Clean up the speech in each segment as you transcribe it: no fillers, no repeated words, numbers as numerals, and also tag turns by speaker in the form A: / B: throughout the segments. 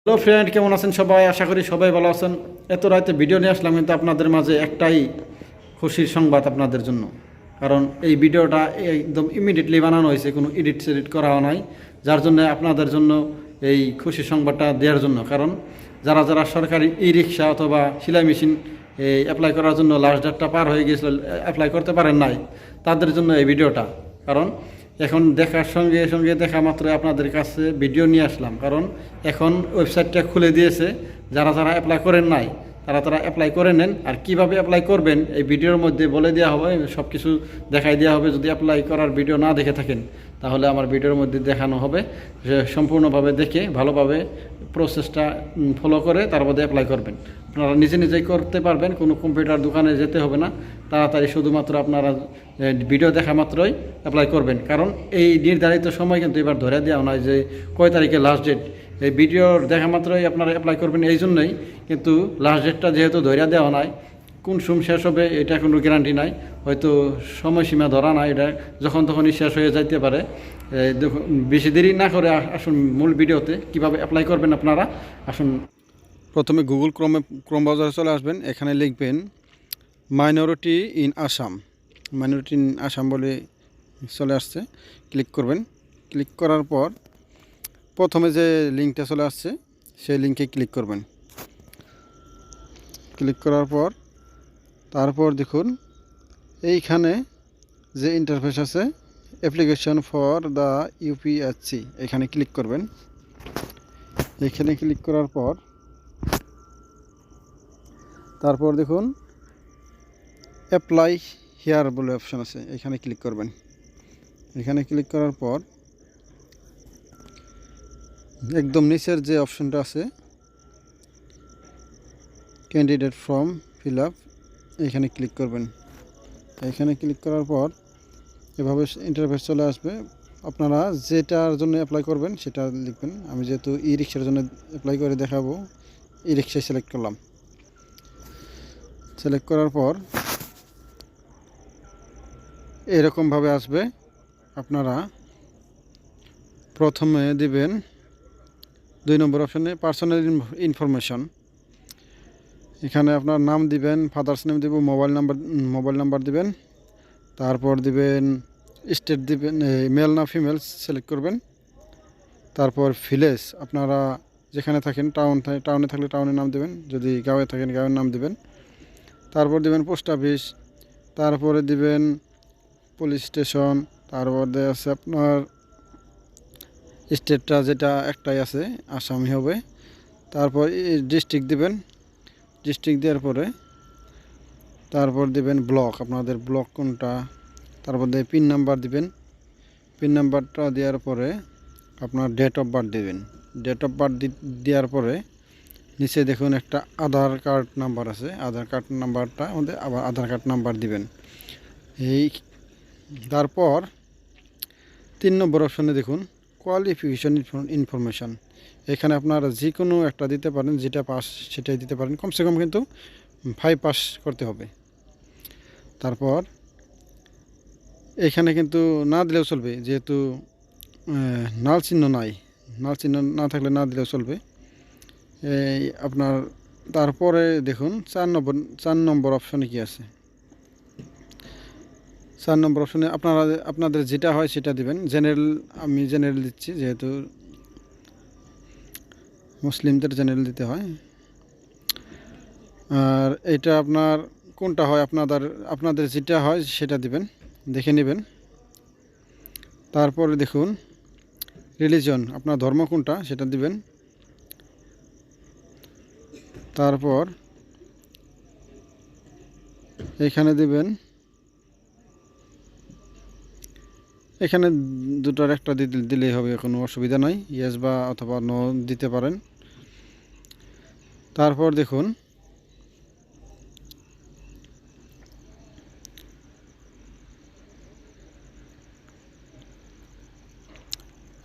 A: Hello friend, কেমন আছেন সবাই? আশা করি সবাই ভালো আছেন। এত রাতে ভিডিও নিয়ে আসলাম, কিন্তু আপনাদের মাঝে একটাই খুশির সংবাদ আপনাদের জন্য। কারণ এই ভিডিওটা একদম ইমিডিয়েটলি বানানো হয়েছে, কোনো এডিট সেডিট করা নাই। যার জন্য আপনাদের জন্য এই খুশির সংবাদটা দেওয়ার জন্য। কারণ যারা যারা সরকারি ই রিক্সা অথবা সেলাই মেশিন এই অ্যাপ্লাই করার জন্য লাস্ট ডেটটা পার হয়ে গিয়েছিল, অ্যাপ্লাই করতে পারেন নাই, তাদের জন্য এই ভিডিওটা। কারণ এখন দেখার সঙ্গে সঙ্গে দেখা মাত্র আপনাদের কাছে ভিডিও নিয়ে আসলাম। কারণ এখন ওয়েবসাইটটা খুলে দিয়েছে, যারা যারা অ্যাপ্লাই করেন নাই তারা অ্যাপ্লাই করে নেন। আর কিভাবে অ্যাপ্লাই করবেন এই ভিডিওর মধ্যে বলে দেওয়া হবে, সব কিছু দেখাই দেওয়া হবে। যদি অ্যাপ্লাই করার ভিডিও না দেখে থাকেন তাহলে আমার ভিডিওর মধ্যে দেখানো হবে, যে সম্পূর্ণভাবে দেখে ভালোভাবে প্রসেসটা ফলো করে তারপরে অ্যাপ্লাই করবেন। আপনারা নিজে নিজেই করতে পারবেন, কোনো কম্পিউটার দোকানে যেতে হবে না। তাড়াতাড়ি শুধুমাত্র আপনারা ভিডিও দেখা মাত্রই অ্যাপ্লাই করবেন। কারণ এই নির্ধারিত সময় কিন্তু এবার ধরে দেওয়া নয় যে কয় তারিখে লাস্ট ডেট। এই ভিডিওর দেখা মাত্রই আপনারা অ্যাপ্লাই করবেন এই জন্যই, কিন্তু লাস্ট ডেটটা যেহেতু ধরে দেওয়া নাই, কোন সময় শেষ হবে এটা কোনো গ্যারান্টি নাই। হয়তো সময়সীমা ধরা নাই, এটা যখন তখনই শেষ হয়ে যাইতে পারে। বেশি দেরি না করে আসুন মূল ভিডিওতে। কিভাবে অ্যাপ্লাই করবেন আপনারা আসুন। প্রথমে গুগল ক্রোম ব্রাউজারে চলে আসবেন। এখানে লিখবেন minority in Assam. Minority in Assam বলে চলে আসছে, ক্লিক করবেন। ক্লিক করার পর প্রথমে যে লিঙ্কটা চলে আসছে সেই লিঙ্কে ক্লিক করবেন। ক্লিক করার পর তারপর দেখুন এইখানে যে ইন্টারফেস আছে অ্যাপ্লিকেশন ফর দ্য ইউপিএসসি, এখানে ক্লিক করবেন। এখানে ক্লিক করার পর তারপর দেখুন অ্যাপ্লাই হিয়ার বলে অপশন আছে, এখানে ক্লিক করবেন। এখানে ক্লিক করার পর একদম নিচের যে অপশনটা আছে ক্যান্ডিডেট ফর্ম ফিল আপ, এখানে ক্লিক করবেন। এখানে ক্লিক করার পর এভাবে ইন্টারফেস চলে আসবে। আপনারা যেটার জন্য অ্যাপ্লাই করবেন সেটা লিখবেন। আমি যেহেতু ই রিক্সার জন্য অ্যাপ্লাই করে দেখাবো, ই রিক্সায় সিলেক্ট করলাম। সিলেক্ট করার পর এরকমভাবে আসবে। আপনারা প্রথমে দিবেন 2 নম্বর অপশানে পার্সোনাল ইনফরমেশন। এখানে আপনার নাম দিবেন, ফাদার্স নেম দিব, মোবাইল নাম্বার দিবেন। তারপর দিবেন স্টেট দিবেন, মেল না ফিমেল সিলেক্ট করবেন। তারপর ভিলেজ, আপনারা যেখানে থাকেন টাউনে থাকলে টাউনের নাম দিবেন, যদি গাঁয়ে থাকেন গাঁয়ের নাম দিবেন। তারপর দিবেন পোস্ট অফিস, তারপরে দিবেন পুলিশ স্টেশন, তারপর দেওয়া আছে আপনার স্টেটটা যেটা একটাই আছে আসামি হবে। তারপর ডিস্ট্রিক্ট দিবেন, ডিস্ট্রিক্ট দেওয়ার পরে তারপর দিবেন ব্লক, আপনাদের ব্লক কোনটা। তারপর দিয়ে পিন নাম্বার দিবেন। পিন নাম্বারটা দেওয়ার পরে আপনার ডেট অফ বার্থ দিবেন। ডেট অফ বার্থ দেওয়ার পরে নিচে দেখুন একটা আধার কার্ড নাম্বার আছে, আধার কার্ড নাম্বারটা আমাদের আবার আধার কার্ড নাম্বার দিবেন। এই তারপর 3 নম্বর অপশানে দেখুন কোয়ালিফিকেশন ইনফরমেশান। এখানে আপনারা যে কোনো একটা দিতে পারেন, যেটা পাস সেটাই দিতে পারেন। কমসে কম কিন্তু 5 পাস করতে হবে। তারপর এখানে কিন্তু না দিলেও চলবে, যেহেতু নাল চিহ্ন নাই, নাল চিহ্ন না থাকলে না দিলেও চলবে। এই আপনার তারপরে দেখুন 4 নম্বর অপশানে কি আছে। 4 নম্বর অপশানে আপনাদের যেটা হয় সেটা দিবেন। জেনারেল, আমি জেনারেল দিচ্ছি, যেহেতু মুসলিমদের জেনারেল দিতে হয়। আর এটা আপনার কোনটা হয়, আপনাদের যেটা হয় সেটা দিবেন, দেখে নেবেন। তারপরে দেখুন রিলিজন, আপনার ধর্ম কোনটা সেটা দিবেন। তারপর এখানে দিবেন, এখানে দুটার একটা দিলেই হবে, কোনো অসুবিধা নাই। ইয়েস বা অথবা নো দিতে পারেন। তারপর দেখুন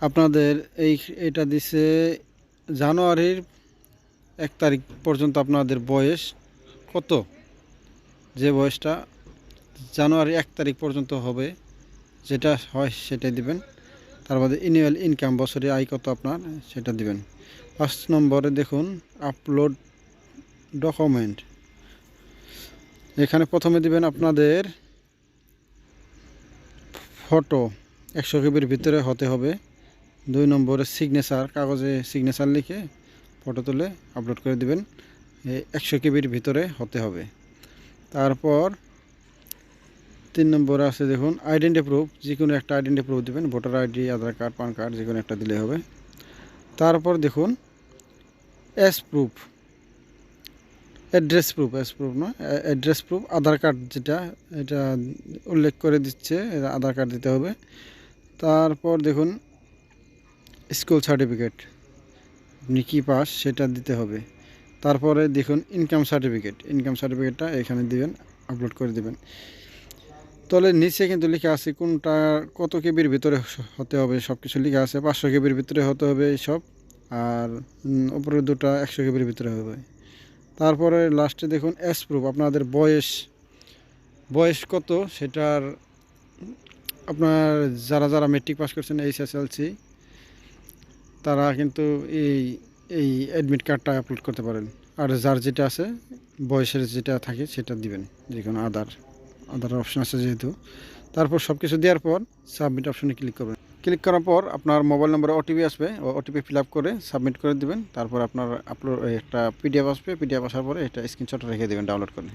A: আপনাদের এটা দিছে জানুয়ারির 1 তারিখ পর্যন্ত আপনাদের বয়স কত, যে বয়সটা জানুয়ারি 1 তারিখ পর্যন্ত হবে যেটা হয় সেটাই দিবেন। তারপরে অ্যানুয়াল ইনকাম, বছরে আয় কত আপনার সেটা দিবেন। 5 নম্বরে দেখুন আপলোড ডকুমেন্ট। এখানে প্রথমে দিবেন আপনাদের ফটো 100 কেবির ভিতরে হতে হবে। 2 নম্বরে সিগনেচার, কাগজে সিগনেচার লিখে ফটো তুলে আপলোড করে দিবেন, 100 কেবির ভিতরে হতে হবে। তারপর 3 নম্বরে আছে দেখুন আইডেন্টি প্রুফ, যে কোনো একটা আইডেন্টি প্রুফ দেবেন, ভোটার আইডি, আধার কার্ড, পান কার্ড, যে কোনো একটা দিলে হবে। তারপর দেখুন S proof, address proof, S proof না, অ্যাড্রেস প্রুফ, আধার কার্ড যেটা এটা উল্লেখ করে দিচ্ছে, আধার কার্ড দিতে হবে। তারপর দেখুন স্কুল সার্টিফিকেট, আপনি কী পাস সেটা দিতে হবে। তারপরে দেখুন ইনকাম সার্টিফিকেট, ইনকাম সার্টিফিকেটটা এখানে দিবেন, আপলোড করে দিবেন। তলে নিচে কিন্তু লেখা আছে কোনটা কত কেবির ভিতরে হতে হবে, সব কিছু লেখা আছে। 500 কেবির ভিতরে হতে হবে সব, আর উপরে দুটা 100 কেবির ভিতরে হবে। তারপরে লাস্টে দেখুন এস প্রুফ, আপনাদের বয়স কত সেটার, আপনার যারা যারা মেট্রিক পাস করছেন, HSLC, তারা কিন্তু এই এই অ্যাডমিট কার্ডটা আপলোড করতে পারেন। আর যার যেটা আছে বয়সের যেটা থাকে সেটা দিবেন, যে কোনো আদার অপশন আছে যেহেতু। তারপর সব কিছু দেওয়ার পর সাবমিট অপশনে ক্লিক করবেন। ক্লিক করার পর আপনার মোবাইল নম্বরে ওটিপি আসবে, ওটিপি ফিল আপ করে সাবমিট করে দিবেন। তারপর আপনার আপলোড একটা পিডিএফ আসবে, পিডিএফ আসার পরে এটা স্ক্রিনশট রেখে দেবেন ডাউনলোড করে।